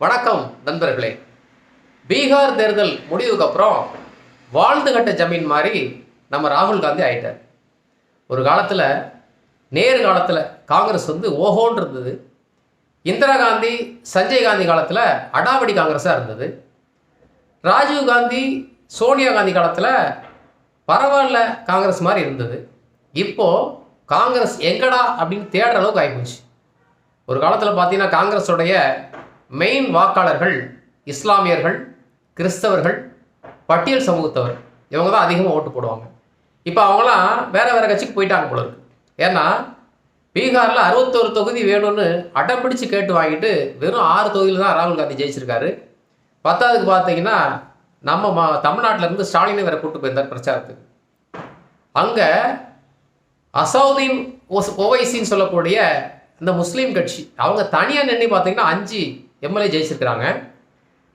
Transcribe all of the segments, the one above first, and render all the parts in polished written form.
வணக்கம் நண்பர்களே. பீகார் தேர்தல் முடிவுக்கு அப்புறம் வாழ்ந்து கட்ட ஜமீன் மாதிரி நம்ம ராகுல் காந்தி ஆயிட்டார். ஒரு காலத்தில் நேரு காலத்தில் காங்கிரஸ் ஓஹோன்னு இருந்தது. இந்திரா காந்தி சஞ்சய் காந்தி காலத்தில் அடாவடி காங்கிரஸாக இருந்தது. ராஜீவ் காந்தி சோனியா காந்தி காலத்தில் பரவாயில்ல காங்கிரஸ் மாதிரி இருந்தது. இப்போது காங்கிரஸ் எங்கடா அப்படின்னு தேடுற அளவுக்கு ஆகிப்போச்சு. ஒரு காலத்தில் பார்த்தீங்கன்னா காங்கிரஸோடைய மெயின் வாக்காளர்கள் இஸ்லாமியர்கள், கிறிஸ்தவர்கள், பட்டியல் சமூகத்தவர், இவங்க தான் அதிகமாக ஓட்டு போடுவாங்க. இப்போ அவங்களாம் வேறு வேறு கட்சிக்கு போயிட்டாங்க போல இருக்கு. ஏன்னா பீகாரில் 61 தொகுதி வேணும்னு அடம் பிடிச்சு கேட்டு வாங்கிட்டு வெறும் 6 தொகுதியில் தான் ராகுல் காந்தி ஜெயிச்சிருக்காரு. 10ஆவதுக்கு பார்த்தீங்கன்னா நம்ம தமிழ்நாட்டிலேருந்து ஸ்டாலினை வேறு கூப்பிட்டு போயிருந்தார் பிரச்சாரத்துக்கு. அங்கே அசவுதீன் ஓவைசின்னு சொல்லக்கூடிய இந்த முஸ்லீம் கட்சி அவங்க தனியாக நின்று பார்த்தீங்கன்னா 5 எம்எல்ஏ ஜெயிச்சிருக்கிறாங்க.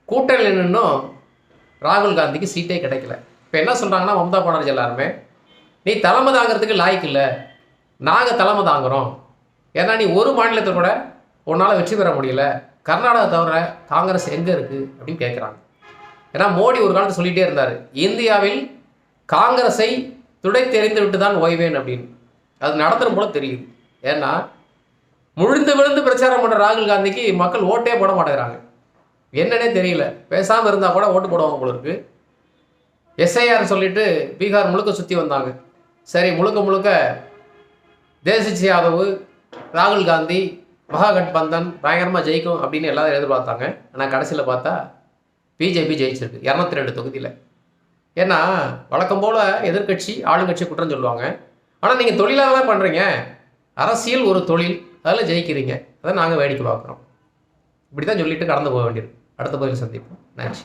கூட்டணியில் நின்றும் ராகுல் காந்திக்கு சீட்டே கிடைக்கல. இப்போ என்ன சொல்கிறாங்கன்னா மம்தா பானர்ஜி எல்லாருமே, நீ தலைமை தாங்கிறதுக்கு லாய்க்கு இல்லை, நாங்கள் தலைமை தாங்குகிறோம். ஏன்னா நீ ஒரு மாநிலத்தில் கூட உன்னால் வெற்றி பெற முடியல, கர்நாடகா தவிர காங்கிரஸ் எங்கே இருக்குது அப்படின்னு கேட்குறாங்க. ஏன்னா மோடி ஒரு காலத்தில் சொல்லிகிட்டே இருந்தார், இந்தியாவில் காங்கிரஸை துடைத்தெறிந்து விட்டு தான் ஓய்வேன் அப்படின்னு. அது நடத்துகிற போல தெரியுது. ஏன்னா விழுந்து பிரச்சாரம் பண்ணுற ராகுல் காந்திக்கு மக்கள் ஓட்டே போட மாட்டேங்கிறாங்க. என்னன்னே தெரியல. பேசாமல் இருந்தால் கூட ஓட்டு போடுவாங்க போல இருக்கு. எஸ்ஐஆர் சொல்லிட்டு பீகார் முழுக்க சுற்றி வந்தாங்க. சரி, முழுக்க தேஜஸ்வி யாதவ், ராகுல் காந்தி, மகாகட்பந்தன் பயங்கரமாக ஜெயிக்கும் அப்படின்னு எல்லாரும் எதிர்பார்த்தாங்க. ஆனால் கடைசியில் பார்த்தா பிஜேபி ஜெயிச்சிருக்கு 202 தொகுதியில். ஏன்னா வழக்கம் போல் எதிர்கட்சி ஆளுங்கட்சி குற்றம் சொல்லுவாங்க. ஆனால் நீங்கள் தொழிலாக தான் பண்ணுறீங்க, அரசியல் ஒரு தொழில், அதில் ஜெயிக்கிறீங்க, அதை நாங்கள் வேடிக்கை பார்க்குறோம். இப்படி தான் சொல்லிட்டு கடந்து போக வேண்டியது. அடுத்த பதில் சந்திப்போம். நன்றி.